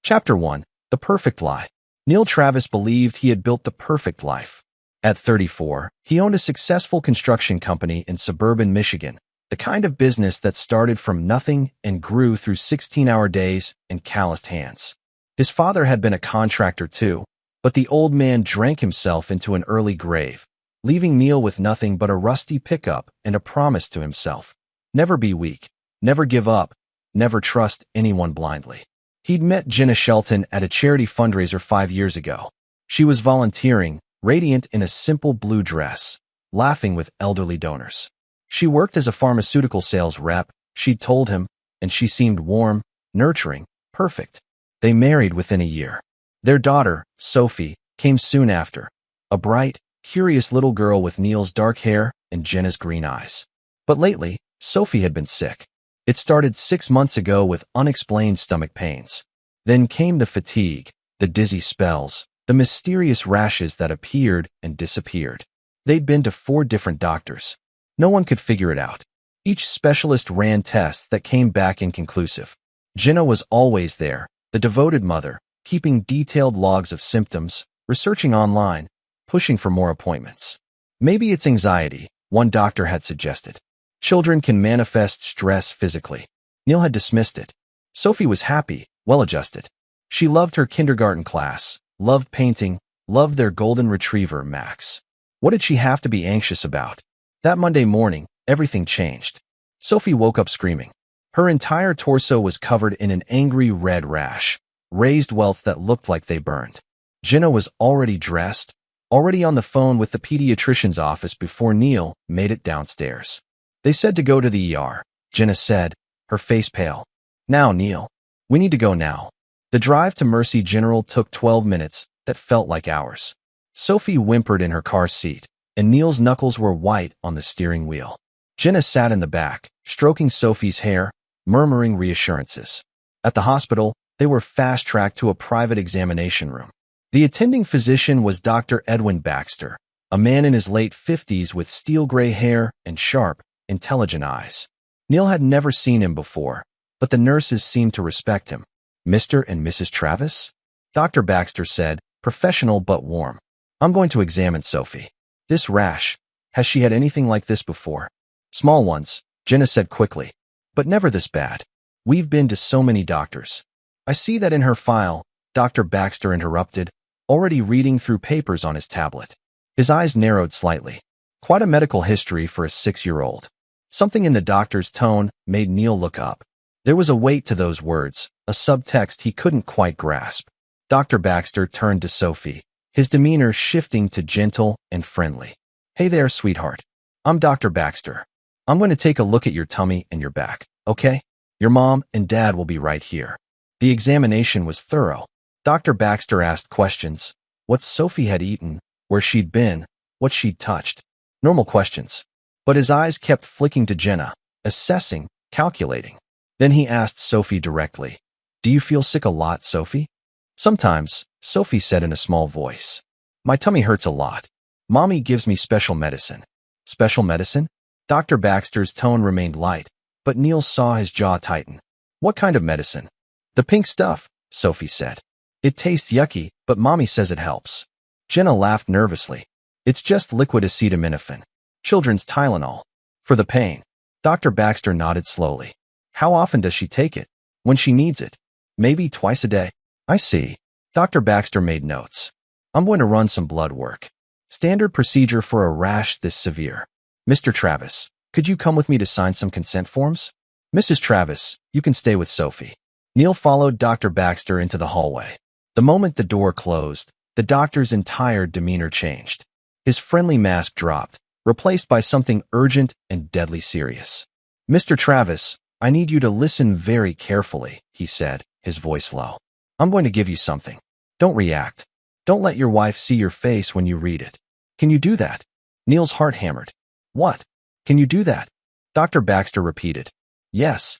Chapter 1. The Perfect Lie. Neil Travis believed he had built the perfect life. At 34, he owned a successful construction company in suburban Michigan, the kind of business that started from nothing and grew through 16-hour days and calloused hands. His father had been a contractor too, but the old man drank himself into an early grave, leaving Neil with nothing but a rusty pickup and a promise to himself. Never be weak, never give up, never trust anyone blindly. He'd met Jenna Shelton at a charity fundraiser 5 years ago. She was volunteering, radiant in a simple blue dress, laughing with elderly donors. She worked as a pharmaceutical sales rep, she'd told him, and she seemed warm, nurturing, perfect. They married within a year. Their daughter, Sophie, came soon after, a bright, curious little girl with Neil's dark hair and Jenna's green eyes. But lately, Sophie had been sick. It started 6 months ago with unexplained stomach pains. Then came the fatigue, the dizzy spells, the mysterious rashes that appeared and disappeared. They'd been to 4 different doctors. No one could figure it out. Each specialist ran tests that came back inconclusive. Jenna was always there, the devoted mother, keeping detailed logs of symptoms, researching online, pushing for more appointments. Maybe it's anxiety, one doctor had suggested. Children can manifest stress physically. Neil had dismissed it. Sophie was happy, well-adjusted. She loved her kindergarten class, loved painting, loved their golden retriever, Max. What did she have to be anxious about? That Monday morning, everything changed. Sophie woke up screaming. Her entire torso was covered in an angry red rash, raised welts that looked like they burned. Jenna was already dressed, already on the phone with the pediatrician's office before Neil made it downstairs. They said to go to the ER, Jenna said, her face pale. Now, Neil. We need to go now. The drive to Mercy General took 12 minutes that felt like hours. Sophie whimpered in her car seat, and Neil's knuckles were white on the steering wheel. Jenna sat in the back, stroking Sophie's hair, murmuring reassurances. At the hospital, they were fast-tracked to a private examination room. The attending physician was Dr. Edwin Baxter, a man in his late 50s with steel-gray hair and sharp, intelligent eyes. Neil had never seen him before, but the nurses seemed to respect him. Mr. and Mrs. Travis? Dr. Baxter said, professional but warm. I'm going to examine Sophie. This rash, has she had anything like this before? Small ones, Jenna said quickly, but never this bad. We've been to so many doctors. I see that in her file, Dr. Baxter interrupted, already reading through papers on his tablet. His eyes narrowed slightly. Quite a medical history for a 6-year-old. Something in the doctor's tone made Neil look up. There was a weight to those words, a subtext he couldn't quite grasp. Dr. Baxter turned to Sophie, his demeanor shifting to gentle and friendly. Hey there, sweetheart. I'm Dr. Baxter. I'm going to take a look at your tummy and your back, okay? Your mom and dad will be right here. The examination was thorough. Dr. Baxter asked questions. What Sophie had eaten, where she'd been, what she'd touched. Normal questions. But his eyes kept flicking to Jenna, assessing, calculating. Then he asked Sophie directly. Do you feel sick a lot, Sophie? Sometimes, Sophie said in a small voice. My tummy hurts a lot. Mommy gives me special medicine. Special medicine? Dr. Baxter's tone remained light, but Neil saw his jaw tighten. What kind of medicine? The pink stuff, Sophie said. It tastes yucky, but Mommy says it helps. Jenna laughed nervously. It's just liquid acetaminophen. Children's Tylenol. For the pain. Dr. Baxter nodded slowly. How often does she take it? When she needs it. Maybe twice a day. I see. Dr. Baxter made notes. I'm going to run some blood work. Standard procedure for a rash this severe. Mr. Travis, could you come with me to sign some consent forms? Mrs. Travis, you can stay with Sophie. Neil followed Dr. Baxter into the hallway. The moment the door closed, the doctor's entire demeanor changed. His friendly mask dropped, replaced by something urgent and deadly serious. Mr. Travis, I need you to listen very carefully, he said, his voice low. I'm going to give you something. Don't react. Don't let your wife see your face when you read it. Can you do that? Neil's heart hammered. What? Can you do that? Dr. Baxter repeated. Yes.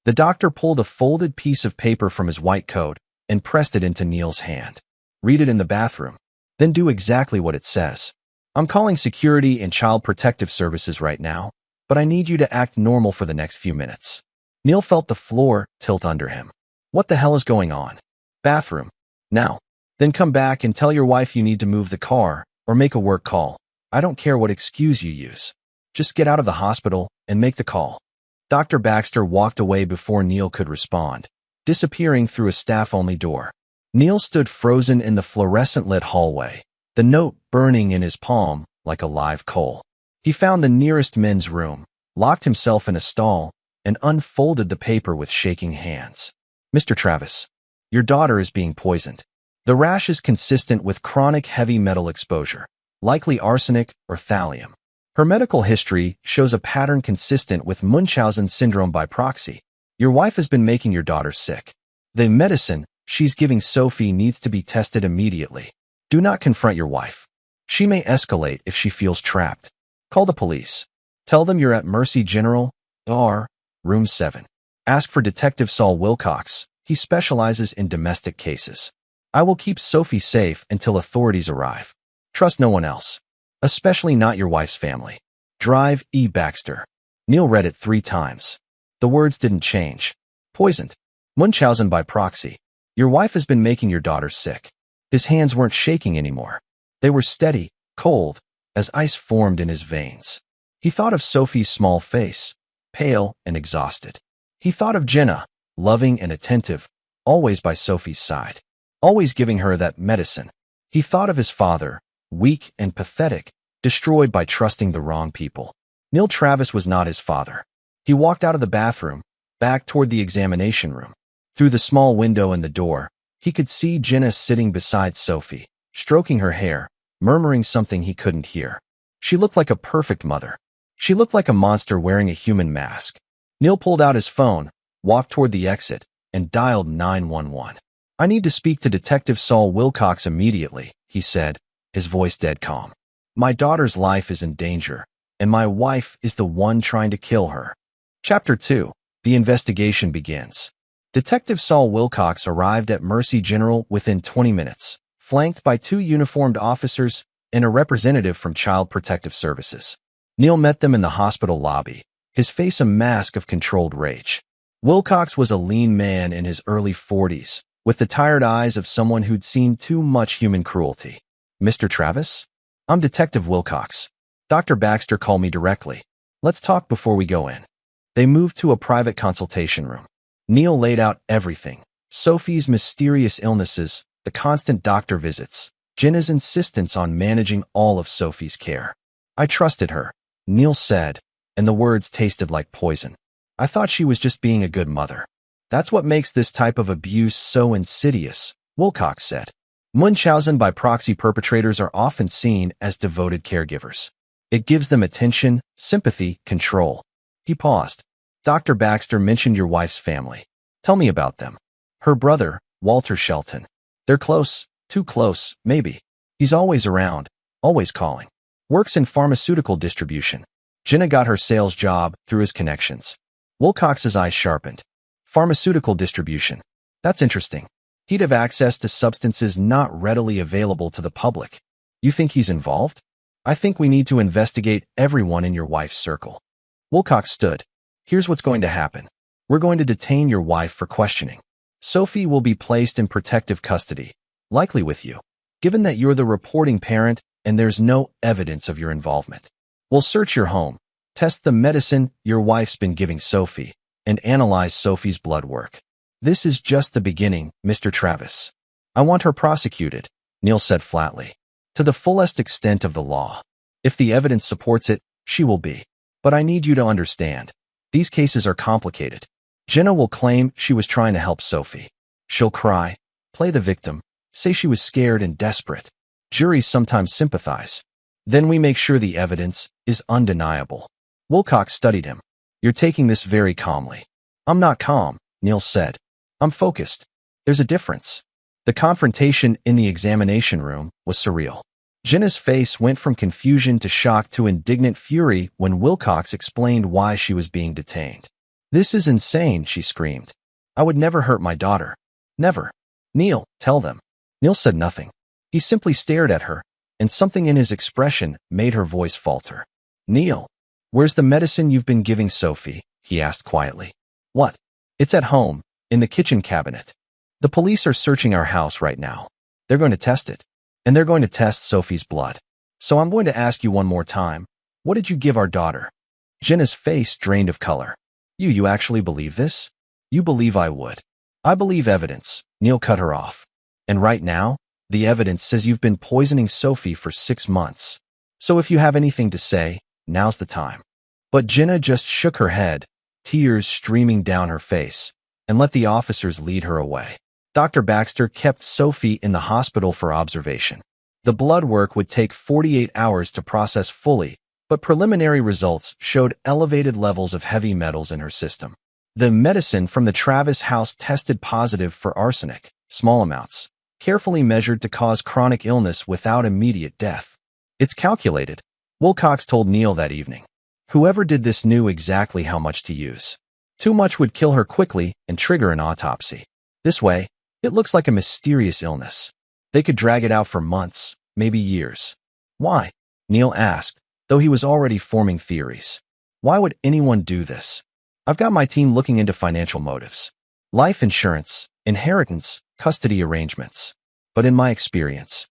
The doctor pulled a folded piece of paper from his white coat and pressed it into Neil's hand. Read it in the bathroom. Then do exactly what it says. I'm calling security and child protective services right now, but I need you to act normal for the next few minutes. Neil felt the floor tilt under him. What the hell is going on? Bathroom. Now. Then come back and tell your wife you need to move the car or make a work call. I don't care what excuse you use. Just get out of the hospital and make the call. Dr. Baxter walked away before Neil could respond, disappearing through a staff-only door. Neil stood frozen in the fluorescent-lit hallway, the note burning in his palm like a live coal. He found the nearest men's room, locked himself in a stall, and unfolded the paper with shaking hands. Mr. Travis, your daughter is being poisoned. The rash is consistent with chronic heavy metal exposure, likely arsenic or thallium. Her medical history shows a pattern consistent with Munchausen syndrome by proxy. Your wife has been making your daughter sick. The medicine she's giving Sophie needs to be tested immediately. Do not confront your wife. She may escalate if she feels trapped. Call the police. Tell them you're at Mercy General, R, Room 7. Ask for Detective Saul Wilcox. He specializes in domestic cases. I will keep Sophie safe until authorities arrive. Trust no one else, especially not your wife's family. Drive E. Baxter. Neil read it 3 times. The words didn't change. Poisoned. Munchausen by proxy. Your wife has been making your daughter sick. His hands weren't shaking anymore. They were steady, cold, as ice formed in his veins. He thought of Sophie's small face, pale and exhausted. He thought of Jenna, loving and attentive, always by Sophie's side, always giving her that medicine. He thought of his father, weak and pathetic, destroyed by trusting the wrong people. Neil Travis was not his father. He walked out of the bathroom, back toward the examination room. Through the small window in the door, he could see Jenna sitting beside Sophie, stroking her hair, murmuring something he couldn't hear. She looked like a perfect mother. She looked like a monster wearing a human mask. Neil pulled out his phone, walked toward the exit, and dialed 911. I need to speak to Detective Saul Wilcox immediately, he said, his voice dead calm. My daughter's life is in danger, and my wife is the one trying to kill her. Chapter 2. The investigation begins. Detective Saul Wilcox arrived at Mercy General within 20 minutes, flanked by 2 uniformed officers and a representative from Child Protective Services. Neil met them in the hospital lobby, his face a mask of controlled rage. Wilcox was a lean man in his early 40s, with the tired eyes of someone who'd seen too much human cruelty. Mr. Travis? I'm Detective Wilcox. Dr. Baxter called me directly. Let's talk before we go in. They moved to a private consultation room. Neil laid out everything. Sophie's mysterious illnesses, the constant doctor visits, Jenna's insistence on managing all of Sophie's care. I trusted her, Neil said, and the words tasted like poison. I thought she was just being a good mother. That's what makes this type of abuse so insidious, Wilcox said. Munchausen by proxy perpetrators are often seen as devoted caregivers. It gives them attention, sympathy, control. He paused. Dr. Baxter mentioned your wife's family. Tell me about them. Her brother, Walter Shelton. They're close, too close, maybe. He's always around, always calling. Works in pharmaceutical distribution. Jenna got her sales job through his connections. Wilcox's eyes sharpened. Pharmaceutical distribution. That's interesting. He'd have access to substances not readily available to the public. You think he's involved? I think we need to investigate everyone in your wife's circle. Wilcox stood. Here's what's going to happen. We're going to detain your wife for questioning. Sophie will be placed in protective custody, likely with you, given that you're the reporting parent and there's no evidence of your involvement. We'll search your home, test the medicine your wife's been giving Sophie, and analyze Sophie's blood work. This is just the beginning, Mr. Travis. I want her prosecuted, Neil said flatly, to the fullest extent of the law. If the evidence supports it, she will be. But I need you to understand. These cases are complicated. Jenna will claim she was trying to help Sophie. She'll cry, play the victim, say she was scared and desperate. Juries sometimes sympathize. Then we make sure the evidence is undeniable. Wilcox studied him. You're taking this very calmly. I'm not calm, Neil said. I'm focused. There's a difference. The confrontation in the examination room was surreal. Jenna's face went from confusion to shock to indignant fury when Wilcox explained why she was being detained. This is insane, she screamed. I would never hurt my daughter. Never. Neil, tell them. Neil said nothing. He simply stared at her, and something in his expression made her voice falter. Neil, where's the medicine you've been giving Sophie? He asked quietly. What? It's at home, in the kitchen cabinet. The police are searching our house right now. They're going to test it. And they're going to test Sophie's blood. So I'm going to ask you one more time. What did you give our daughter? Jenna's face drained of color. You actually believe this? You believe I would? I believe evidence. Neil cut her off. And right now, the evidence says you've been poisoning Sophie for 6 months. So if you have anything to say, now's the time. But Jenna just shook her head, tears streaming down her face, and let the officers lead her away. Dr. Baxter kept Sophie in the hospital for observation. The blood work would take 48 hours to process fully, but preliminary results showed elevated levels of heavy metals in her system. The medicine from the Travis house tested positive for arsenic, small amounts, carefully measured to cause chronic illness without immediate death. It's calculated, Wilcox told Neil that evening. Whoever did this knew exactly how much to use. Too much would kill her quickly and trigger an autopsy. This way, it looks like a mysterious illness. They could drag it out for months, maybe years. Why? Neil asked, though he was already forming theories. Why would anyone do this? I've got my team looking into financial motives. Life insurance, inheritance, custody arrangements. But in my experience,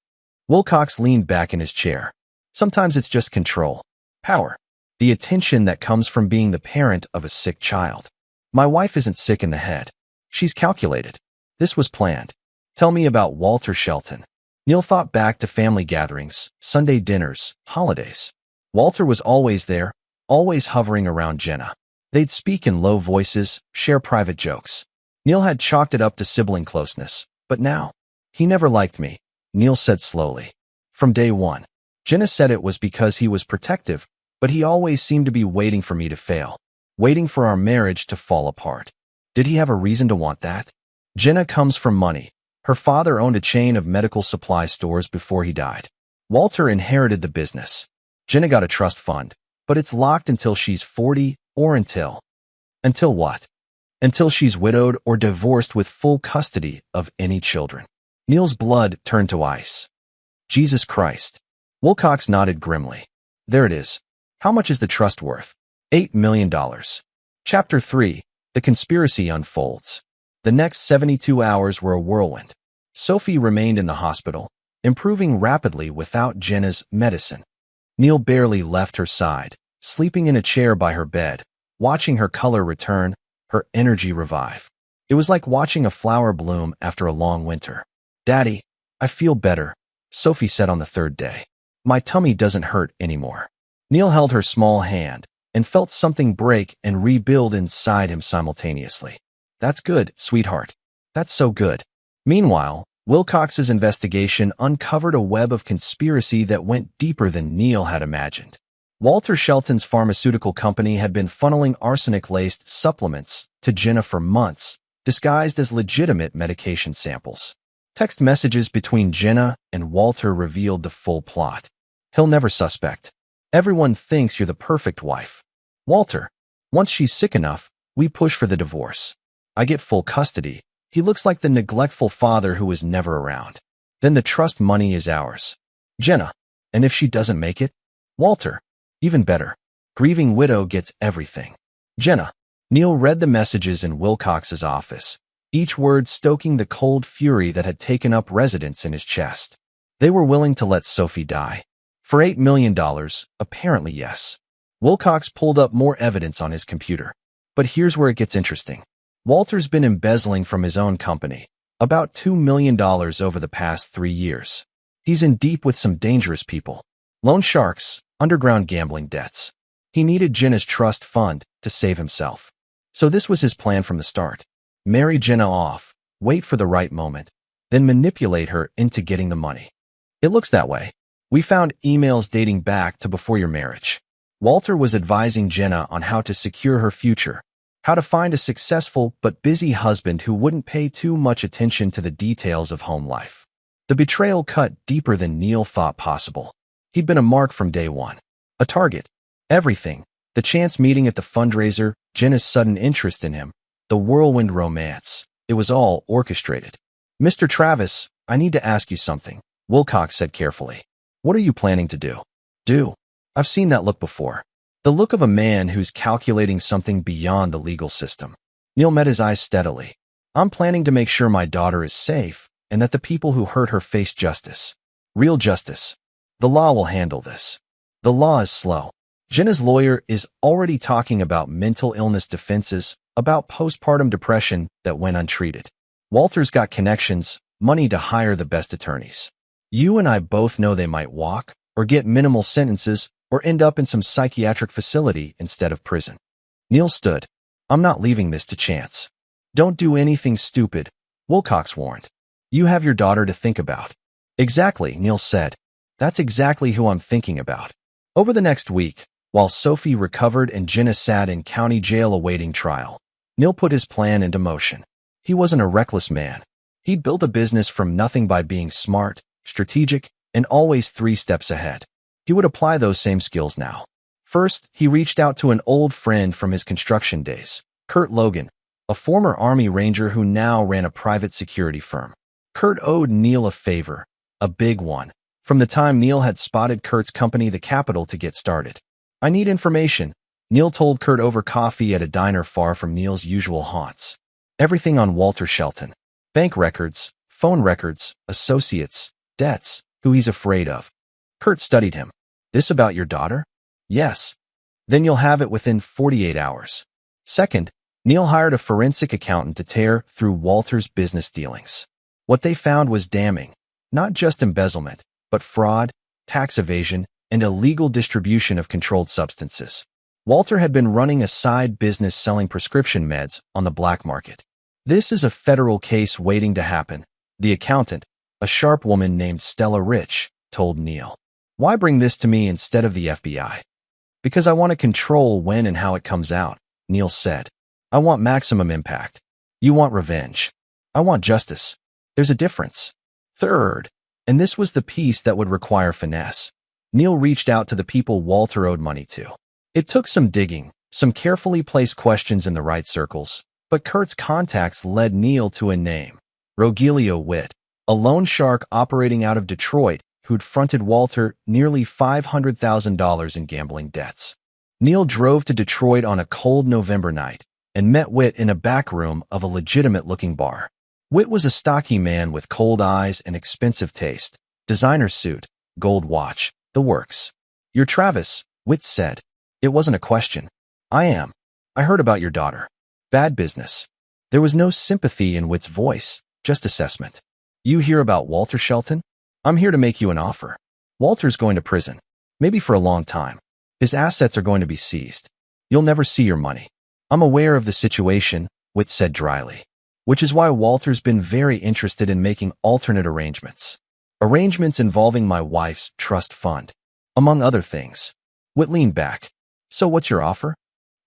Wilcox leaned back in his chair. Sometimes it's just control, power, the attention that comes from being the parent of a sick child. My wife isn't sick in the head. She's calculated. This was planned. Tell me about Walter Shelton. Neil thought back to family gatherings, Sunday dinners, holidays. Walter was always there, always hovering around Jenna. They'd speak in low voices, share private jokes. Neil had chalked it up to sibling closeness, but now, he never liked me, Neil said slowly. From day one. Jenna said it was because he was protective, but he always seemed to be waiting for me to fail, waiting for our marriage to fall apart. Did he have a reason to want that? Jenna comes from money. Her father owned a chain of medical supply stores before he died. Walter inherited the business. Jenna got a trust fund, but it's locked until she's 40 or until what? Until she's widowed or divorced with full custody of any children. Neil's blood turned to ice. Jesus Christ. Wilcox nodded grimly. There it is. How much is the trust worth? $8 million. Chapter 3. The conspiracy unfolds. The next 72 hours were a whirlwind. Sophie remained in the hospital, improving rapidly without Jenna's medicine. Neil barely left her side, sleeping in a chair by her bed, watching her color return, her energy revive. It was like watching a flower bloom after a long winter. Daddy, I feel better, Sophie said on the 3rd day. My tummy doesn't hurt anymore. Neil held her small hand and felt something break and rebuild inside him simultaneously. That's good, sweetheart. That's so good. Meanwhile, Wilcox's investigation uncovered a web of conspiracy that went deeper than Neil had imagined. Walter Shelton's pharmaceutical company had been funneling arsenic-laced supplements to Jenna for months, disguised as legitimate medication samples. Text messages between Jenna and Walter revealed the full plot. He'll never suspect. Everyone thinks you're the perfect wife. Walter, once she's sick enough, we push for the divorce. I get full custody. He looks like the neglectful father who was never around. Then the trust money is ours. Jenna, and if she doesn't make it? Walter, even better. Grieving widow gets everything. Jenna. Neil read the messages in Wilcox's office, each word stoking the cold fury that had taken up residence in his chest. They were willing to let Sophie die. For $8 million, apparently yes. Wilcox pulled up more evidence on his computer. But here's where it gets interesting. Walter's been embezzling from his own company, about $2 million over the past 3 years. He's in deep with some dangerous people. Loan sharks, underground gambling debts. He needed Jenna's trust fund to save himself. So this was his plan from the start. Marry Jenna off, wait for the right moment, then manipulate her into getting the money. It looks that way. We found emails dating back to before your marriage. Walter was advising Jenna on how to secure her future, how to find a successful but busy husband who wouldn't pay too much attention to the details of home life. The betrayal cut deeper than Neil thought possible. He'd been a mark from day one. A target. Everything. The chance meeting at the fundraiser, Jenna's sudden interest in him, the whirlwind romance. It was all orchestrated. Mr. Travis, I need to ask you something, Wilcox said carefully. What are you planning to do? I've seen that look before. The look of a man who's calculating something beyond the legal system. Neil met his eyes steadily. I'm planning to make sure my daughter is safe and that the people who hurt her face justice. Real justice. The law will handle this. The law is slow. Jenna's lawyer is already talking about mental illness defenses, about postpartum depression that went untreated. Walter's got connections, money to hire the best attorneys. You and I both know they might walk, or get minimal sentences, or end up in some psychiatric facility instead of prison. Neil stood. I'm not leaving this to chance. Don't do anything stupid, Wilcox warned. You have your daughter to think about. Exactly, Neil said. That's exactly who I'm thinking about. Over the next week, while Sophie recovered and Jenna sat in county jail awaiting trial, Neil put his plan into motion. He wasn't a reckless man. He'd built a business from nothing by being smart, strategic, and always 3 steps ahead. He would apply those same skills now. First, he reached out to an old friend from his construction days, Kurt Logan, a former Army Ranger who now ran a private security firm. Kurt owed Neil a favor, a big one, from the time Neil had spotted Kurt's company the capital to get started. I need information, Neil told Kurt over coffee at a diner far from Neil's usual haunts. Everything on Walter Shelton. Bank records, phone records, associates, debts, who he's afraid of. Kurt studied him. This about your daughter? Yes. Then you'll have it within 48 hours. Second, Neil hired a forensic accountant to tear through Walter's business dealings. What they found was damning. Not just embezzlement, but fraud, tax evasion, and illegal distribution of controlled substances. Walter had been running a side business selling prescription meds on the black market. This is a federal case waiting to happen, the accountant, a sharp woman named Stella Rich, told Neil. Why bring this to me instead of the FBI? Because I want to control when and how it comes out, Neil said. I want maximum impact. You want revenge. I want justice. There's a difference. Third, and this was the piece that would require finesse, Neil reached out to the people Walter owed money to. It took some digging, some carefully placed questions in the right circles, but Kurt's contacts led Neil to a name, Rogelio Witt, a loan shark operating out of Detroit who'd fronted Walter nearly $500,000 in gambling debts. Neil drove to Detroit on a cold November night and met Witt in a back room of a legitimate-looking bar. Witt was a stocky man with cold eyes and expensive taste, designer suit, gold watch, the works. You're Travis, Witt said. It wasn't a question. I am. I heard about your daughter. Bad business. There was no sympathy in Witt's voice, just assessment. You hear about Walter Shelton? I'm here to make you an offer. Walter's going to prison. Maybe for a long time. His assets are going to be seized. You'll never see your money. I'm aware of the situation, Witt said dryly. Which is why Walter's been very interested in making alternate arrangements. Arrangements involving my wife's trust fund. Among other things. Witt leaned back. So what's your offer?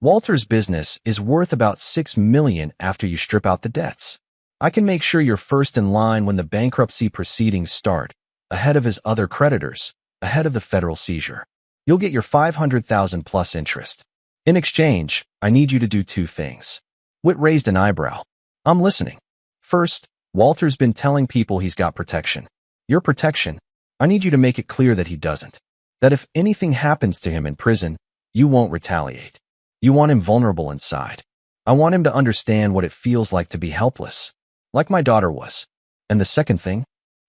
Walter's business is worth about $6 million after you strip out the debts. I can make sure you're first in line when the bankruptcy proceedings start, ahead of his other creditors, ahead of the federal seizure. You'll get your $500,000 plus interest. In exchange, I need you to do 2 things. Witt raised an eyebrow. I'm listening. First, Walter's been telling people he's got protection. Your protection, I need you to make it clear that he doesn't. That if anything happens to him in prison, you won't retaliate. You want him vulnerable inside. I want him to understand what it feels like to be helpless. Like my daughter was. And the second thing?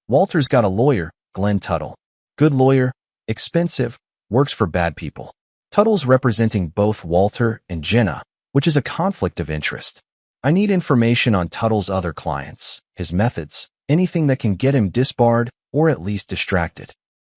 Walter's got a lawyer, Glenn Tuttle. Good lawyer, expensive, works for bad people. Tuttle's representing both Walter and Jenna, which is a conflict of interest. I need information on Tuttle's other clients, his methods, anything that can get him disbarred or at least distracted.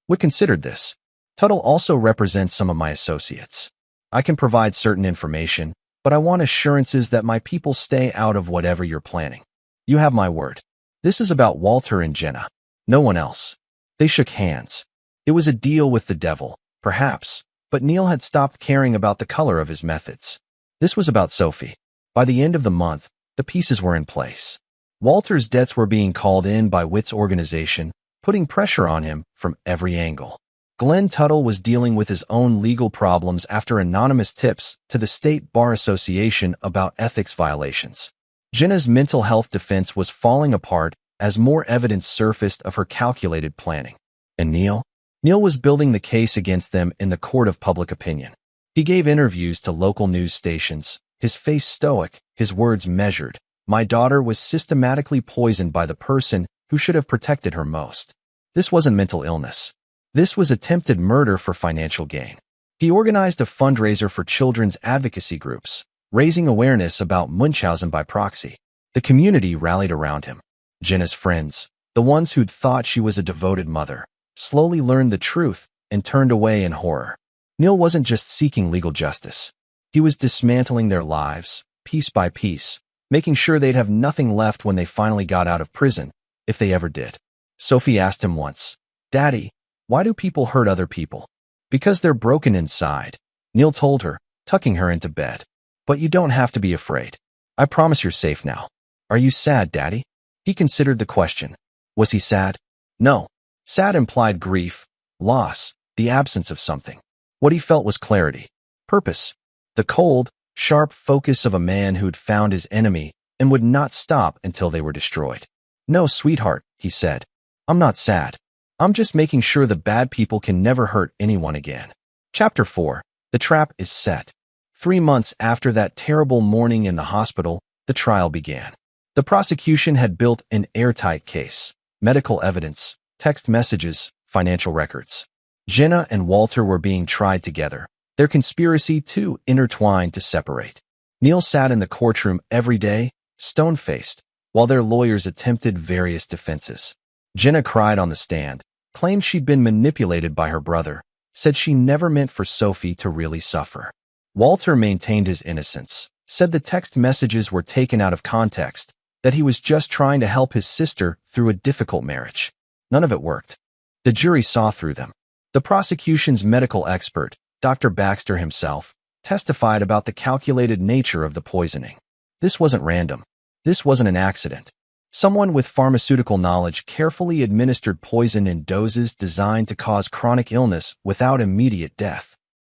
We considered this. Tuttle also represents some of my associates. I can provide certain information, but I want assurances that my people stay out of whatever you're planning. You have my word. This is about Walter and Jenna. No one else. They shook hands. It was a deal with the devil, perhaps, but Neil had stopped caring about the color of his methods. This was about Sophie. By the end of the month, the pieces were in place. Walter's debts were being called in by Witt's organization, putting pressure on him from every angle. Glenn Tuttle was dealing with his own legal problems after anonymous tips to the State Bar Association about ethics violations. Jenna's mental health defense was falling apart as more evidence surfaced of her calculated planning. And Neil? Neil was building the case against them in the court of public opinion. He gave interviews to local news stations, his face stoic, his words measured, My daughter was systematically poisoned by the person who should have protected her most. This wasn't mental illness. This was attempted murder for financial gain. He organized a fundraiser for children's advocacy groups, raising awareness about Munchausen by proxy. The community rallied around him. Jenna's friends, the ones who'd thought she was a devoted mother, slowly learned the truth and turned away in horror. Neil wasn't just seeking legal justice. He was dismantling their lives, piece by piece, making sure they'd have nothing left when they finally got out of prison, if they ever did. Sophie asked him once, "Daddy, why do people hurt other people?" "Because they're broken inside," Neil told her, tucking her into bed. "But you don't have to be afraid. I promise you're safe now." "Are you sad, Daddy?" He considered the question. Was he sad? No. Sad implied grief, loss, the absence of something. What he felt was clarity, purpose, the cold, sharp focus of a man who'd found his enemy and would not stop until they were destroyed. "No, sweetheart," he said. "I'm not sad. I'm just making sure the bad people can never hurt anyone again." Chapter 4. The trap is set. 3 months after that terrible morning in the hospital, the trial began. The prosecution had built an airtight case. Medical evidence, text messages, financial records. Jenna and Walter were being tried together, their conspiracy too intertwined to separate. Neil sat in the courtroom every day, stone-faced, while their lawyers attempted various defenses. Jenna cried on the stand, claimed she'd been manipulated by her brother, said she never meant for Sophie to really suffer. Walter maintained his innocence, said the text messages were taken out of context, that he was just trying to help his sister through a difficult marriage. None of it worked. The jury saw through them. The prosecution's medical expert, Dr. Baxter himself, testified about the calculated nature of the poisoning. This wasn't random. This wasn't an accident. Someone with pharmaceutical knowledge carefully administered poison in doses designed to cause chronic illness without immediate death.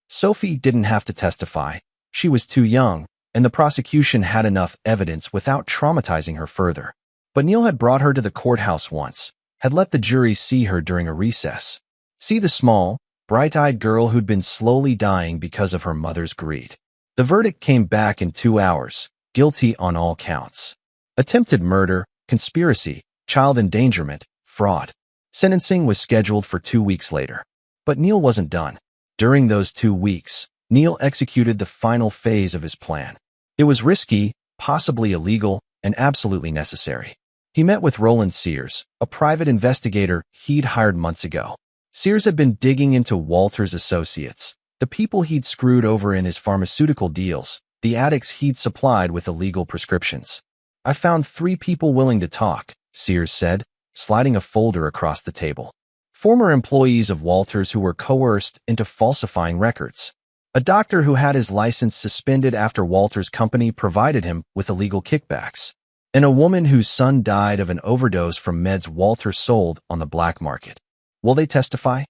Sophie didn't have to testify. She was too young, and the prosecution had enough evidence without traumatizing her further. But Neil had brought her to the courthouse once, had let the jury see her during a recess. See the small, bright-eyed girl who'd been slowly dying because of her mother's greed. The verdict came back in 2 hours, guilty on all counts. Attempted murder, conspiracy, child endangerment, fraud. Sentencing was scheduled for 2 weeks later. But Neil wasn't done. During those 2 weeks, Neil executed the final phase of his plan. It was risky, possibly illegal, and absolutely necessary. He met with Roland Sears, a private investigator he'd hired months ago. Sears had been digging into Walter's associates, the people he'd screwed over in his pharmaceutical deals, the addicts he'd supplied with illegal prescriptions. "I found 3 people willing to talk," Sears said, sliding a folder across the table. Former employees of Walter's who were coerced into falsifying records. A doctor who had his license suspended after Walter's company provided him with illegal kickbacks. And a woman whose son died of an overdose from meds Walter sold on the black market. Will they testify?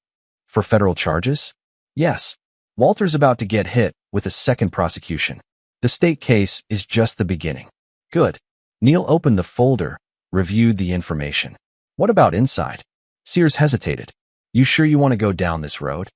For federal charges? Yes. Walter's about to get hit with a second prosecution. The state case is just the beginning. Good. Neil opened the folder, reviewed the information. What about inside? Sears hesitated. You sure you want to go down this road?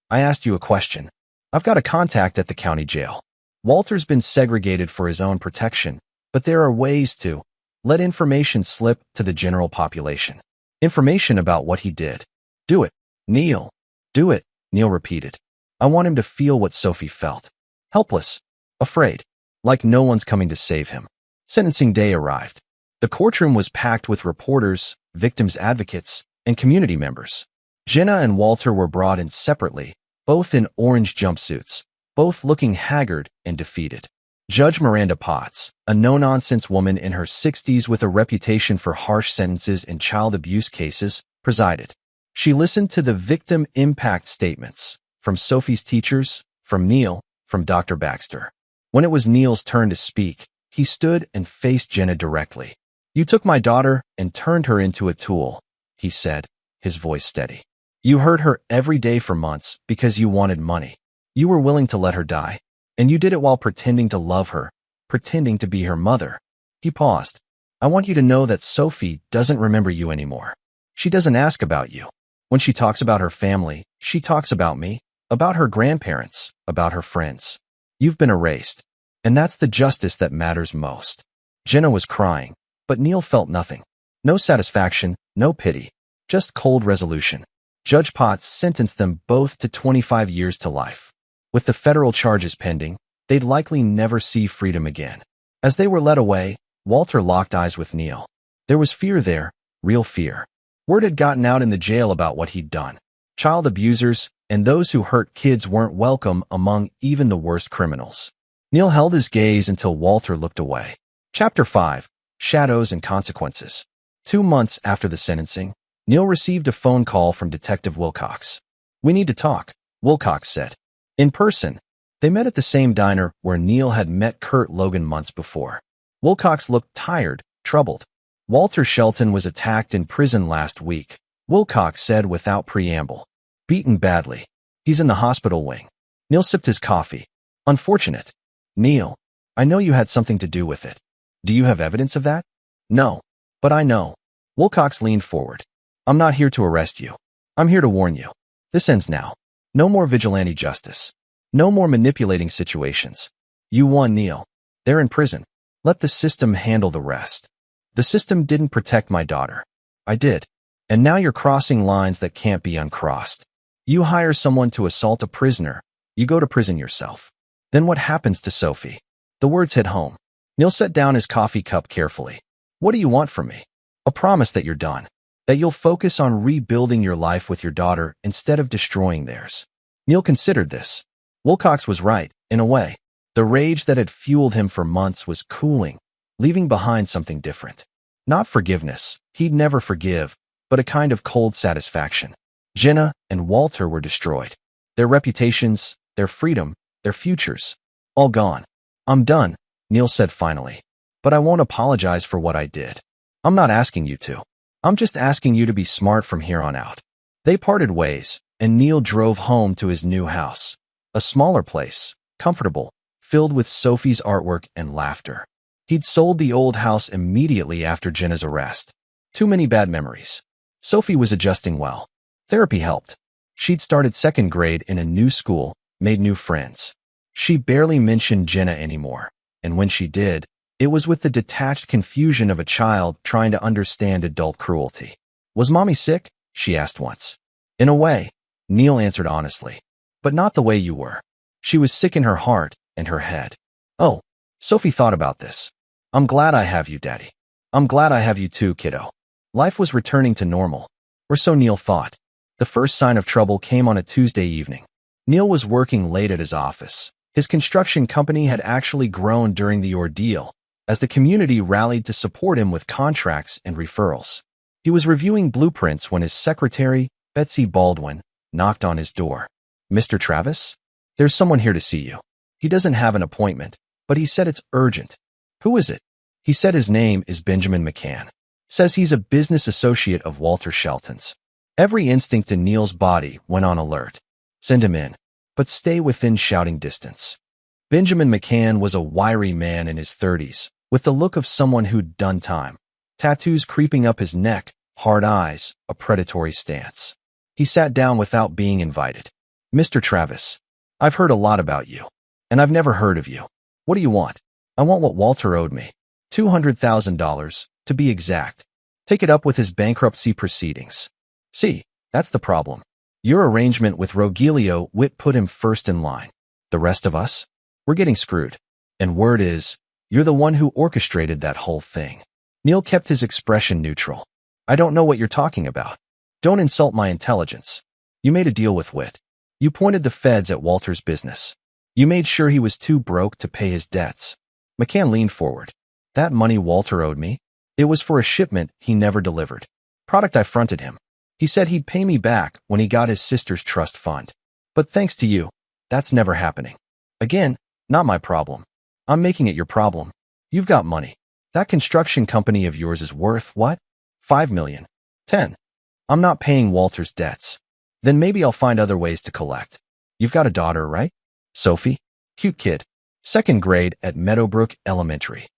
I asked you a question. I've got a contact at the county jail. Walter's been segregated for his own protection, but there are ways to let information slip to the general population. Information about what he did. Do it, Neil. Do it, Neil repeated. I want him to feel what Sophie felt. Helpless, afraid, like no one's coming to save him. Sentencing day arrived. The courtroom was packed with reporters, victims' advocates, and community members. Jenna and Walter were brought in separately, both in orange jumpsuits, both looking haggard and defeated. Judge Miranda Potts, a no-nonsense woman in her 60s with a reputation for harsh sentences in child abuse cases, presided. She listened to the victim impact statements from Sophie's teachers, from Neil, from Dr. Baxter. When it was Neil's turn to speak, he stood and faced Jenna directly. You took my daughter and turned her into a tool, he said, his voice steady. You hurt her every day for months because you wanted money. You were willing to let her die, and you did it while pretending to love her, pretending to be her mother. He paused. I want you to know that Sophie doesn't remember you anymore. She doesn't ask about you. When she talks about her family, she talks about me, about her grandparents, about her friends. You've been erased, and that's the justice that matters most. Jenna was crying, but Neil felt nothing. No satisfaction, no pity, just cold resolution. Judge Potts sentenced them both to 25 years to life. With the federal charges pending, they'd likely never see freedom again. As they were led away, Walter locked eyes with Neil. There was fear there, real fear. Word had gotten out in the jail about what he'd done. Child abusers and those who hurt kids weren't welcome among even the worst criminals. Neil held his gaze until Walter looked away. Chapter 5. Shadows and Consequences. 2 months after the sentencing, Neil received a phone call from Detective Wilcox. "We need to talk," Wilcox said. In person, they met at the same diner where Neil had met Kurt Logan months before. Wilcox looked tired, troubled. "Walter Shelton was attacked in prison last week," Wilcox said without preamble. "Beaten badly. He's in the hospital wing." Neil sipped his coffee. "Unfortunate." "Neil, I know you had something to do with it. Do you have evidence of that?" "No, but I know." Wilcox leaned forward. "I'm not here to arrest you. I'm here to warn you. This ends now. No more vigilante justice. No more manipulating situations. You won, Neil. They're in prison. Let the system handle the rest. The system didn't protect my daughter. I did. And now you're crossing lines that can't be uncrossed. You hire someone to assault a prisoner. You go to prison yourself. Then what happens to Sophie?" The words hit home. Neil set down his coffee cup carefully. "What do you want from me?" "A promise that you're done. That you'll focus on rebuilding your life with your daughter instead of destroying theirs." Neil considered this. Wilcox was right, in a way. The rage that had fueled him for months was cooling, leaving behind something different. Not forgiveness, he'd never forgive, but a kind of cold satisfaction. Jenna and Walter were destroyed. Their reputations, their freedom, their futures, all gone. "I'm done," Neil said finally. "But I won't apologize for what I did. I'm not asking you to. I'm just asking you to be smart from here on out." They parted ways, and Neil drove home to his new house. A smaller place, comfortable, filled with Sophie's artwork and laughter. He'd sold the old house immediately after Jenna's arrest. Too many bad memories. Sophie was adjusting well. Therapy helped. She'd started 2nd grade in a new school, made new friends. She barely mentioned Jenna anymore, and when she did, it was with the detached confusion of a child trying to understand adult cruelty. "Was Mommy sick?" she asked once. "In a way," Neil answered honestly. "But not the way you were. She was sick in her heart and her head." "Oh," Sophie thought about this. "I'm glad I have you, Daddy. I'm glad I have you too, kiddo." Life was returning to normal, or so Neil thought. The first sign of trouble came on a Tuesday evening. Neil was working late at his office. His construction company had actually grown during the ordeal, as the community rallied to support him with contracts and referrals. He was reviewing blueprints when his secretary, Betsy Baldwin, knocked on his door. "Mr. Travis? There's someone here to see you. He doesn't have an appointment, but he said it's urgent." "Who is it?" "He said his name is Benjamin McCann. Says he's a business associate of Walter Shelton's." Every instinct in Neil's body went on alert. "Send him in, but stay within shouting distance." Benjamin McCann was a wiry man in his 30s, with the look of someone who'd done time. Tattoos creeping up his neck, hard eyes, a predatory stance. He sat down without being invited. "Mr. Travis, I've heard a lot about you, and I've never heard of you. What do you want?" "I want what Walter owed me. $200,000, to be exact. Take it up with his bankruptcy proceedings." "See, that's the problem. Your arrangement with Rogelio Witt put him first in line. The rest of us? We're getting screwed. And word is, you're the one who orchestrated that whole thing." Neil kept his expression neutral. "I don't know what you're talking about. Don't insult my intelligence. You made a deal with Witt. You pointed the feds at Walter's business. You made sure he was too broke to pay his debts." McCann leaned forward. "That money Walter owed me? It was for a shipment he never delivered. Product I fronted him. He said he'd pay me back when he got his sister's trust fund. But thanks to you, that's never happening. Again, not my problem. I'm making it your problem. You've got money. That construction company of yours is worth what? 5 million. 10. I'm not paying Walter's debts. Then maybe I'll find other ways to collect. You've got a daughter, right? Sophie? Cute kid. 2nd grade at Meadowbrook Elementary."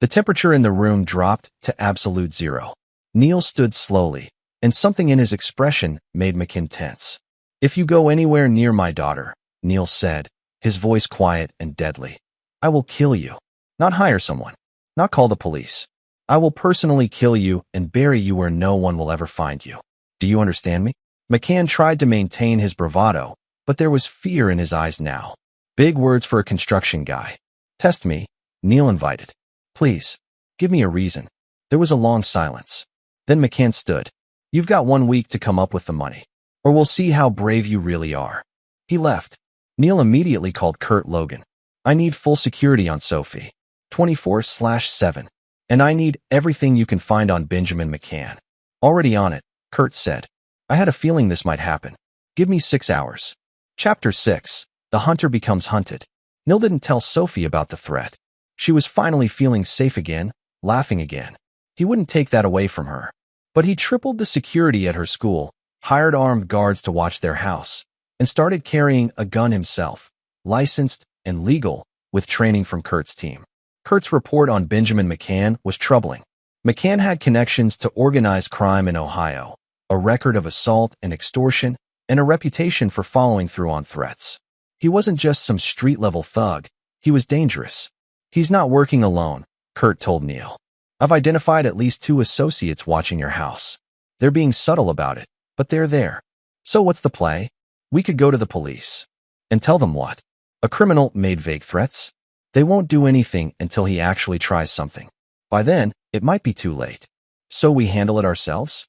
The temperature in the room dropped to absolute zero. Neil stood slowly, and something in his expression made McCann tense. "If you go anywhere near my daughter," Neil said, his voice quiet and deadly, "I will kill you. Not hire someone. not call the police. I will personally kill you and bury you where no one will ever find you. Do you understand me? McCann tried to maintain his bravado, but there was fear in his eyes now. Big words for a construction guy. Test me, Neil invited. Please, give me a reason. There was a long silence. Then McCann stood. You've got 1 week to come up with the money, or we'll see how brave you really are. He left. Neil immediately called Kurt Logan. I need full security on Sophie. 24/7. And I need everything you can find on Benjamin McCann. Already on it, Kurt said. I had a feeling this might happen. Give me 6 hours. Chapter 6. The hunter becomes hunted. Neil didn't tell Sophie about the threat. She was finally feeling safe again, laughing again. He wouldn't take that away from her. But he tripled the security at her school, hired armed guards to watch their house, and started carrying a gun himself, licensed and legal, with training from Kurt's team. Kurt's report on Benjamin McCann was troubling. McCann had connections to organized crime in Ohio, a record of assault and extortion, and a reputation for following through on threats. He wasn't just some street-level thug. He was dangerous. He's not working alone, Kurt told Neil. I've identified at least 2 associates watching your house. They're being subtle about it, but they're there. So what's the play? We could go to the police. And tell them what? A criminal made vague threats? They won't do anything until he actually tries something. By then, it might be too late. So we handle it ourselves?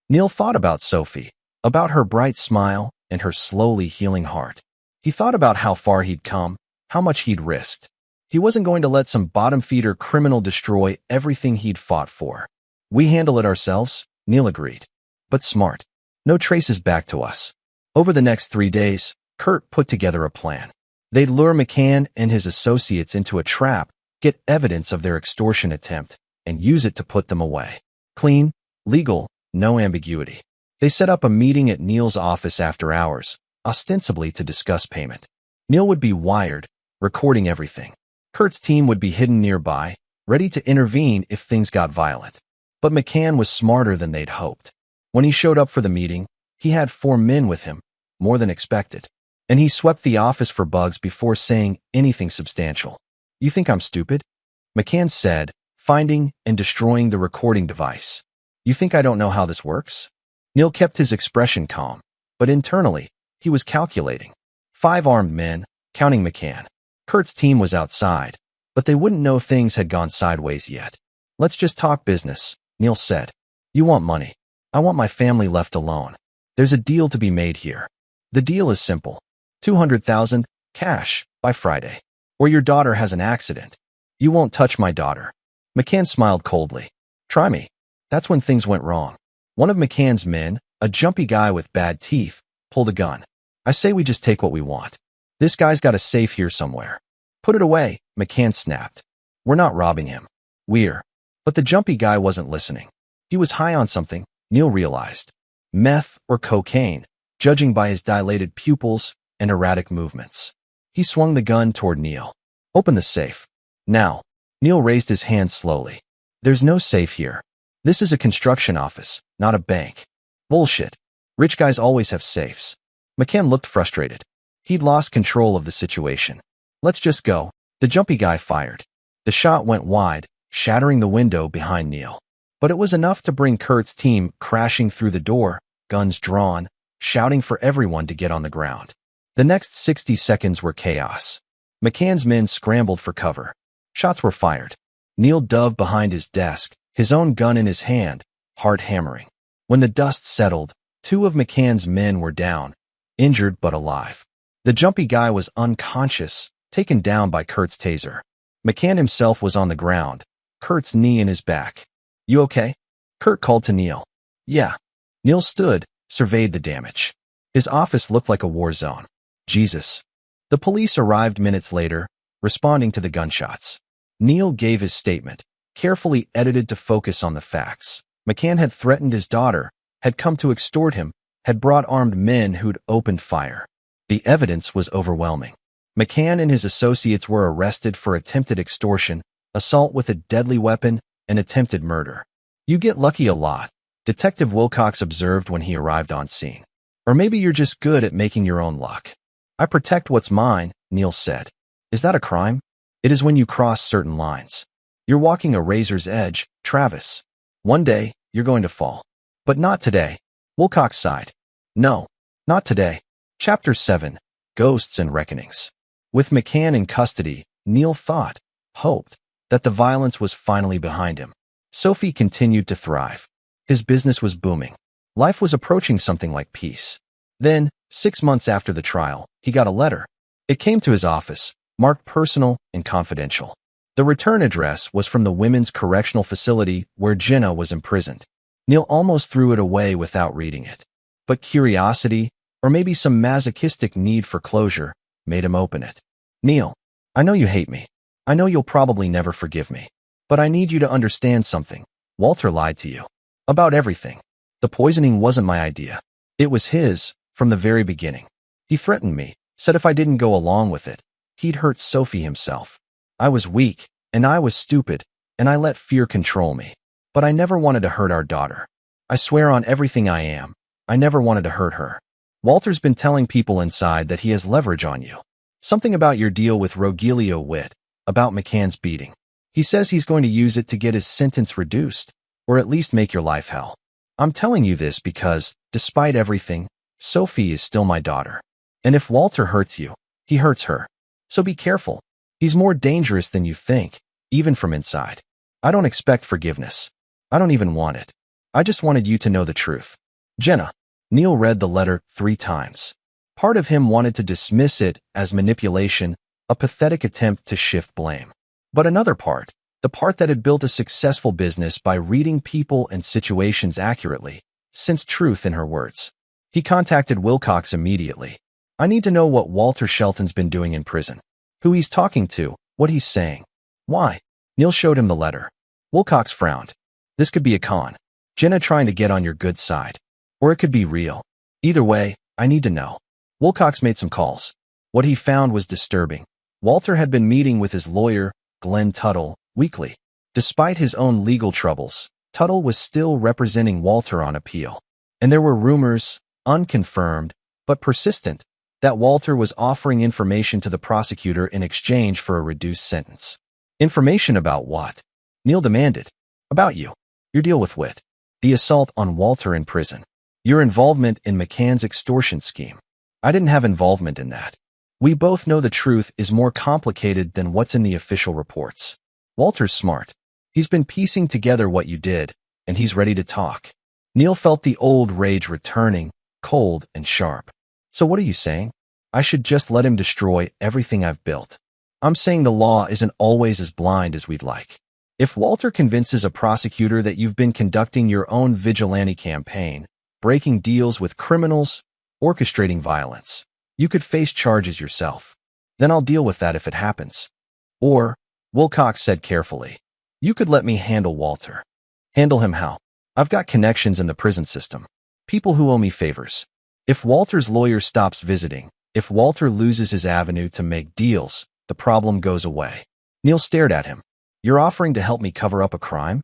Neil thought about Sophie, about her bright smile and her slowly healing heart. He thought about how far he'd come, how much he'd risked. He wasn't going to let some bottom-feeder criminal destroy everything he'd fought for. We handle it ourselves, Neil agreed. But smart. No traces back to us. Over the next 3 days, Kurt put together a plan. They'd lure McCann and his associates into a trap, get evidence of their extortion attempt, and use it to put them away. Clean, legal, no ambiguity. They set up a meeting at Neil's office after hours, ostensibly to discuss payment. Neil would be wired, recording everything. Kurt's team would be hidden nearby, ready to intervene if things got violent. But McCann was smarter than they'd hoped. When he showed up for the meeting, he had 4 men with him, more than expected. And he swept the office for bugs before saying anything substantial. You think I'm stupid? McCann said, finding and destroying the recording device. You think I don't know how this works? Neil kept his expression calm, but internally, he was calculating. 5 armed men, counting McCann. Kurt's team was outside, but they wouldn't know things had gone sideways yet. Let's just talk business, Neil said. You want money. I want my family left alone. There's a deal to be made here. The deal is simple. 200,000, cash, by Friday. Or your daughter has an accident. You won't touch my daughter. McCann smiled coldly. Try me. That's when things went wrong. One of McCann's men, a jumpy guy with bad teeth, pulled a gun. I say we just take what we want. This guy's got a safe here somewhere. Put it away, McCann snapped. We're not robbing him. We're. But the jumpy guy wasn't listening. He was high on something, Neil realized. Meth or cocaine, judging by his dilated pupils and erratic movements. He swung the gun toward Neil. Open the safe. Now. Neil raised his hand slowly. There's no safe here. This is a construction office, not a bank. Bullshit. Rich guys always have safes. McCann looked frustrated. He'd lost control of the situation. Let's just go. The jumpy guy fired. The shot went wide, shattering the window behind Neil. But it was enough to bring Kurt's team crashing through the door, guns drawn, shouting for everyone to get on the ground. The next 60 seconds were chaos. McCann's men scrambled for cover. Shots were fired. Neil dove behind his desk, his own gun in his hand, heart hammering. When the dust settled, 2 of McCann's men were down, injured but alive. The jumpy guy was unconscious, taken down by Kurt's taser. McCann himself was on the ground, Kurt's knee in his back. You okay? Kurt called to Neil. Yeah. Neil stood, surveyed the damage. His office looked like a war zone. Jesus. The police arrived minutes later, responding to the gunshots. Neil gave his statement, carefully edited to focus on the facts. McCann had threatened his daughter, had come to extort him, had brought armed men who'd opened fire. The evidence was overwhelming. McCann and his associates were arrested for attempted extortion, assault with a deadly weapon, and attempted murder. You get lucky a lot, Detective Wilcox observed when he arrived on scene. Or maybe you're just good at making your own luck. I protect what's mine, Neil said. Is that a crime? It is when you cross certain lines. You're walking a razor's edge, Travis. One day, you're going to fall. But not today. Wilcox sighed. No, not today. Chapter 7. Ghosts and Reckonings. With McCann in custody, Neil hoped, that the violence was finally behind him. Sophie continued to thrive. His business was booming. Life was approaching something like peace. Then, 6 months after the trial, he got a letter. It came to his office, marked personal and confidential. The return address was from the women's correctional facility where Jenna was imprisoned. Neil almost threw it away without reading it. But curiosity, or maybe some masochistic need for closure, made him open it. Neil, I know you hate me. I know you'll probably never forgive me. But I need you to understand something. Walter lied to you. About everything. The poisoning wasn't my idea. It was his, from the very beginning. He threatened me, said if I didn't go along with it, he'd hurt Sophie himself. I was weak, and I was stupid, and I let fear control me. But I never wanted to hurt our daughter. I swear on everything I am, I never wanted to hurt her. Walter's been telling people inside that he has leverage on you. Something about your deal with Rogelio Witt, about McCann's beating. He says he's going to use it to get his sentence reduced, or at least make your life hell. I'm telling you this because, despite everything, Sophie is still my daughter. And if Walter hurts you, he hurts her. So be careful. He's more dangerous than you think, even from inside. I don't expect forgiveness. I don't even want it. I just wanted you to know the truth. Jenna. Neil read the letter 3 times. Part of him wanted to dismiss it as manipulation, a pathetic attempt to shift blame. But another part, the part that had built a successful business by reading people and situations accurately, sensed truth in her words. He contacted Wilcox immediately. I need to know what Walter Shelton's been doing in prison. Who he's talking to, what he's saying. Why? Neil showed him the letter. Wilcox frowned. This could be a con. Jenna trying to get on your good side. Or it could be real. Either way, I need to know. Wilcox made some calls. What he found was disturbing. Walter had been meeting with his lawyer, Glenn Tuttle, weekly. Despite his own legal troubles, Tuttle was still representing Walter on appeal. And there were rumors, unconfirmed, but persistent, that Walter was offering information to the prosecutor in exchange for a reduced sentence. Information about what? Neil demanded. About you. Your deal with Witt. The assault on Walter in prison. Your involvement in McCann's extortion scheme. I didn't have involvement in that. We both know the truth is more complicated than what's in the official reports. Walter's smart. He's been piecing together what you did, and he's ready to talk. Neil felt the old rage returning, cold and sharp. So what are you saying? I should just let him destroy everything I've built. I'm saying the law isn't always as blind as we'd like. If Walter convinces a prosecutor that you've been conducting your own vigilante campaign, breaking deals with criminals, orchestrating violence, you could face charges yourself. Then I'll deal with that if it happens. Or, Wilcox said carefully, you could let me handle Walter. Handle him how? I've got connections in the prison system. People who owe me favors. If Walter's lawyer stops visiting, if Walter loses his avenue to make deals, the problem goes away. Neil stared at him. You're offering to help me cover up a crime?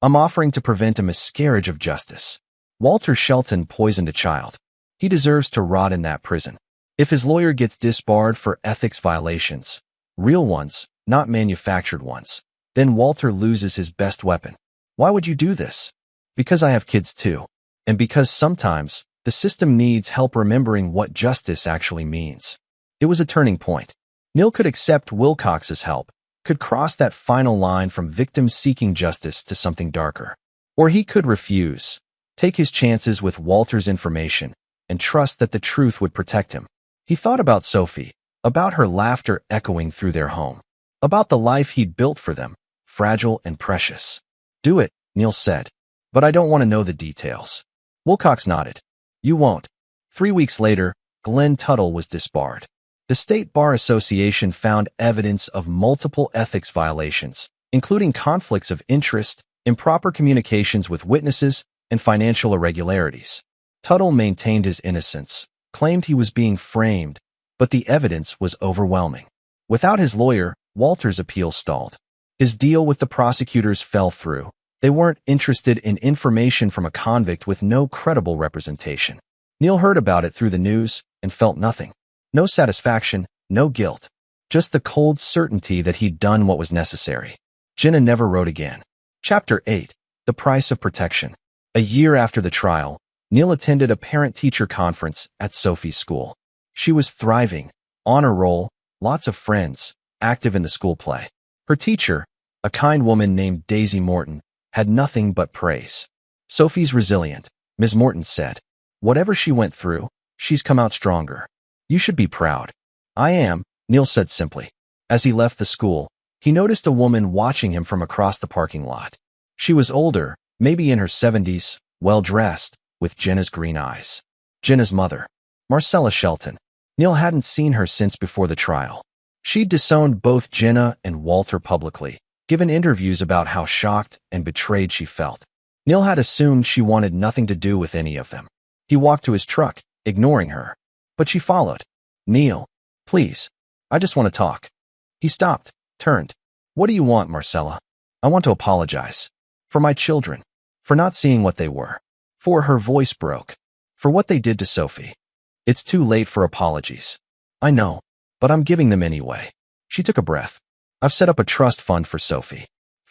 I'm offering to prevent a miscarriage of justice. Walter Shelton poisoned a child. He deserves to rot in that prison. If his lawyer gets disbarred for ethics violations, real ones, not manufactured ones, then Walter loses his best weapon. Why would you do this? Because I have kids too. And because sometimes, the system needs help remembering what justice actually means. It was a turning point. Neil could accept Wilcox's help, could cross that final line from victims seeking justice to something darker. Or he could refuse, take his chances with Walter's information, and trust that the truth would protect him. He thought about Sophie, about her laughter echoing through their home, about the life he'd built for them, fragile and precious. Do it, Neil said. But I don't want to know the details. Wilcox nodded. You won't. 3 weeks later, Glenn Tuttle was disbarred. The State Bar Association found evidence of multiple ethics violations, including conflicts of interest, improper communications with witnesses, and financial irregularities. Tuttle maintained his innocence, claimed he was being framed, but the evidence was overwhelming. Without his lawyer, Walter's appeal stalled. His deal with the prosecutors fell through. They weren't interested in information from a convict with no credible representation. Neil heard about it through the news and felt nothing. No satisfaction, no guilt. Just the cold certainty that he'd done what was necessary. Jenna never wrote again. Chapter 8. The Price of Protection. A year after the trial, Neil attended a parent-teacher conference at Sophie's school. She was thriving, on a roll, lots of friends, active in the school play. Her teacher, a kind woman named Daisy Morton, had nothing but praise. Sophie's resilient, Ms. Morton said. Whatever she went through, she's come out stronger. You should be proud. I am, Neil said simply. As he left the school, he noticed a woman watching him from across the parking lot. She was older, maybe in her 70s, well-dressed, with Jenna's green eyes. Jenna's mother, Marcella Shelton. Neil hadn't seen her since before the trial. She'd disowned both Jenna and Walter publicly, given interviews about how shocked and betrayed she felt. Neil had assumed she wanted nothing to do with any of them. He walked to his truck, ignoring her. But she followed. Neil, please, I just want to talk. He stopped, turned. What do you want, Marcella? I want to apologize. For my children. For not seeing what they were. For her voice broke. For what they did to Sophie. It's too late for apologies. I know, but I'm giving them anyway. She took a breath. I've set up a trust fund for Sophie.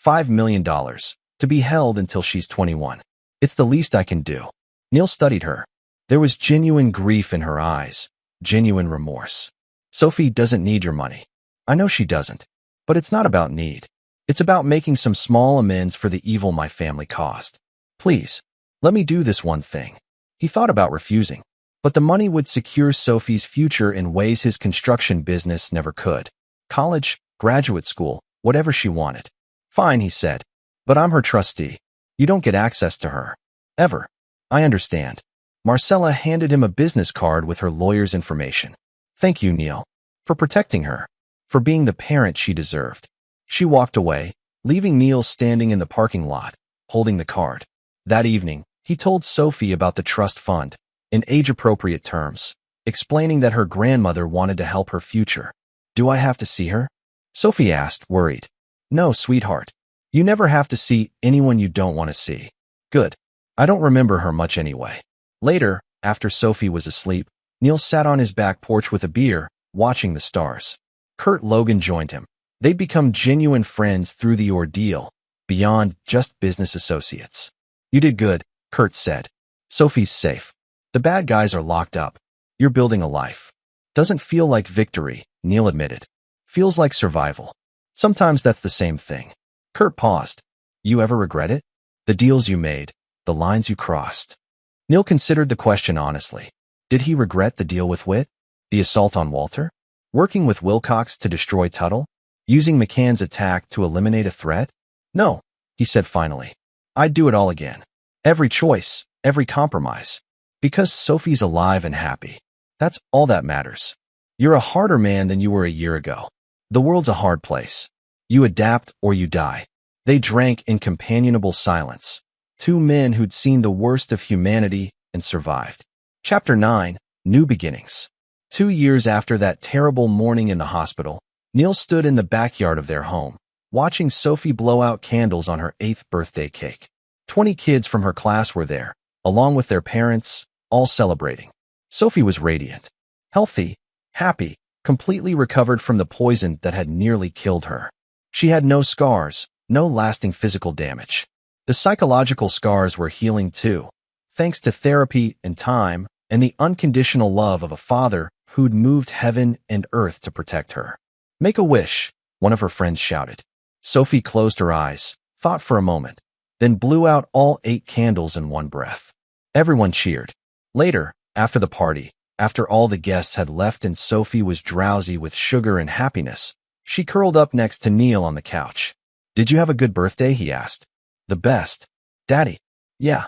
$5 million, to be held until she's 21. It's the least I can do. Neil studied her. There was genuine grief in her eyes, genuine remorse. Sophie doesn't need your money. I know she doesn't. But it's not about need. It's about making some small amends for the evil my family caused. Please, let me do this one thing. He thought about refusing. But the money would secure Sophie's future in ways his construction business never could. College, graduate school, whatever she wanted. Fine, he said. But I'm her trustee. You don't get access to her. Ever. I understand. Marcella handed him a business card with her lawyer's information. Thank you, Neil. For protecting her. For being the parent she deserved. She walked away, leaving Neil standing in the parking lot, holding the card. That evening, he told Sophie about the trust fund, in age-appropriate terms, explaining that her grandmother wanted to help her future. Do I have to see her? Sophie asked, worried. No, sweetheart. You never have to see anyone you don't want to see. Good. I don't remember her much anyway. Later, after Sophie was asleep, Neil sat on his back porch with a beer, watching the stars. Kurt Logan joined him. They'd become genuine friends through the ordeal, beyond just business associates. You did good, Kurt said. Sophie's safe. The bad guys are locked up. You're building a life. Doesn't feel like victory, Neil admitted. Feels like survival. Sometimes that's the same thing. Kurt paused. You ever regret it? The deals you made, the lines you crossed. Neil considered the question honestly. Did he regret the deal with Witt? The assault on Walter? Working with Wilcox to destroy Tuttle? Using McCann's attack to eliminate a threat? No, he said finally. I'd do it all again. Every choice, every compromise. Because Sophie's alive and happy. That's all that matters. You're a harder man than you were a year ago. The world's a hard place. You adapt or you die. They drank in companionable silence. Two men who'd seen the worst of humanity and survived. Chapter 9. New Beginnings. 2 years after that terrible morning in the hospital, Neil stood in the backyard of their home, watching Sophie blow out candles on her 8th birthday cake. 20 kids from her class were there, along with their parents, all celebrating. Sophie was radiant, healthy, happy, completely recovered from the poison that had nearly killed her. She had no scars, no lasting physical damage. The psychological scars were healing too, thanks to therapy and time and the unconditional love of a father who'd moved heaven and earth to protect her. Make a wish, one of her friends shouted. Sophie closed her eyes, thought for a moment, then blew out all 8 candles in one breath. Everyone cheered. Later, after the party, after all the guests had left and Sophie was drowsy with sugar and happiness, she curled up next to Neil on the couch. Did you have a good birthday? He asked. The best. Daddy. Yeah.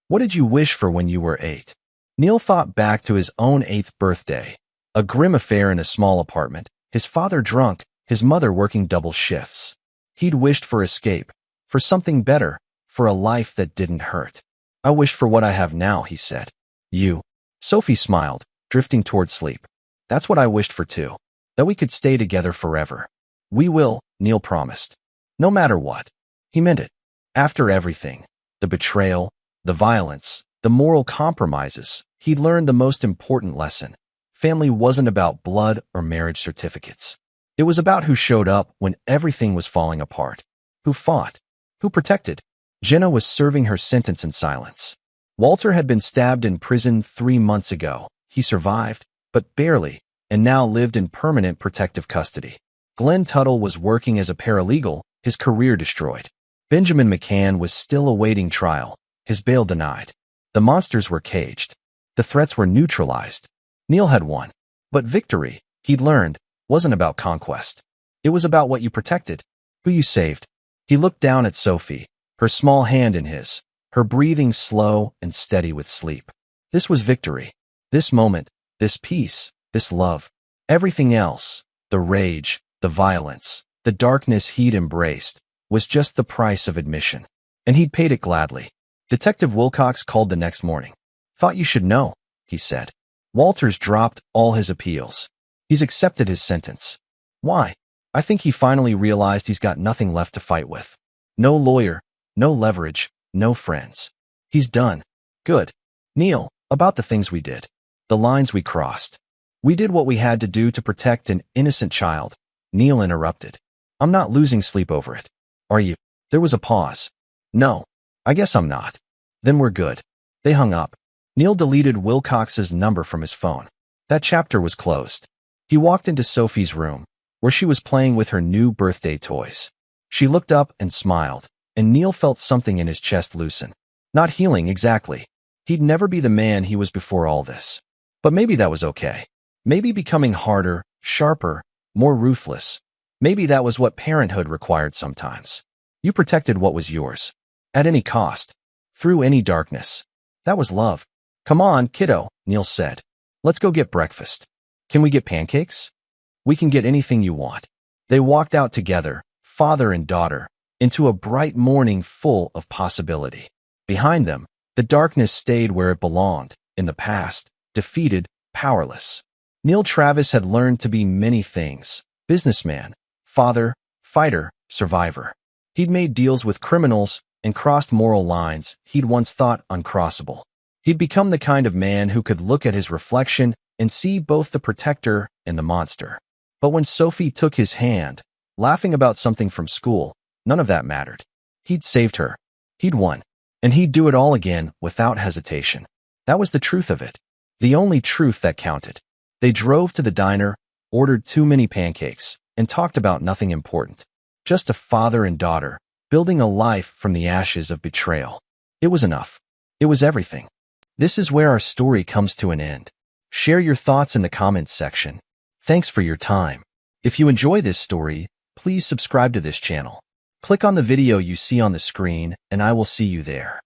What did you wish for when you were 8? Neil thought back to his own 8th birthday, a grim affair in a small apartment, his father drunk, his mother working double shifts. He'd wished for escape, for something better, for a life that didn't hurt. I wish for what I have now, he said. You. Sophie smiled, drifting toward sleep. That's what I wished for too, that we could stay together forever. We will, Neil promised. No matter what. He meant it. After everything, the betrayal, the violence, the moral compromises, he'd learned the most important lesson. Family wasn't about blood or marriage certificates. It was about who showed up when everything was falling apart, Who fought? Who protected? Jenna was serving her sentence in silence. Walter had been stabbed in prison 3 months ago. He survived, but barely, and now lived in permanent protective custody. Glenn Tuttle was working as a paralegal, his career destroyed. Benjamin McCann was still awaiting trial, his bail denied. The monsters were caged. The threats were neutralized. Neil had won. But victory, he'd learned, wasn't about conquest. It was about what you protected, who you saved. He looked down at Sophie, her small hand in his, her breathing slow and steady with sleep. This was victory. This moment, this peace, this love. Everything else, the rage, the violence, the darkness he'd embraced, was just the price of admission. And he'd paid it gladly. Detective Wilcox called the next morning. "Thought you should know," he said. Walters dropped all his appeals. He's accepted his sentence. Why? I think he finally realized he's got nothing left to fight with. No lawyer, no leverage, no friends. He's done. Good. Neil, about the things we did. The lines we crossed. We did what we had to do to protect an innocent child. Neil interrupted. I'm not losing sleep over it. Are you? There was a pause. No, I guess I'm not. Then we're good. They hung up. Neil deleted Wilcox's number from his phone. That chapter was closed. He walked into Sophie's room, where she was playing with her new birthday toys. She looked up and smiled, and Neil felt something in his chest loosen. Not healing exactly. He'd never be the man he was before all this. But maybe that was okay. Maybe becoming harder, sharper, more ruthless. Maybe that was what parenthood required sometimes. You protected what was yours. At any cost. Through any darkness. That was love. Come on, kiddo, Neil said. Let's go get breakfast. Can we get pancakes? We can get anything you want. They walked out together, father and daughter, into a bright morning full of possibility. Behind them, the darkness stayed where it belonged, in the past, defeated, powerless. Neil Travis had learned to be many things. Businessman, father, fighter, survivor. He'd made deals with criminals and crossed moral lines he'd once thought uncrossable. He'd become the kind of man who could look at his reflection and see both the protector and the monster. But when Sophie took his hand, laughing about something from school, none of that mattered. He'd saved her. He'd won. And he'd do it all again without hesitation. That was the truth of it. The only truth that counted. They drove to the diner, ordered too many pancakes, and talked about nothing important. Just a father and daughter, building a life from the ashes of betrayal. It was enough. It was everything. This is where our story comes to an end. Share your thoughts in the comments section. Thanks for your time. If you enjoy this story, please subscribe to this channel. Click on the video you see on the screen, and I will see you there.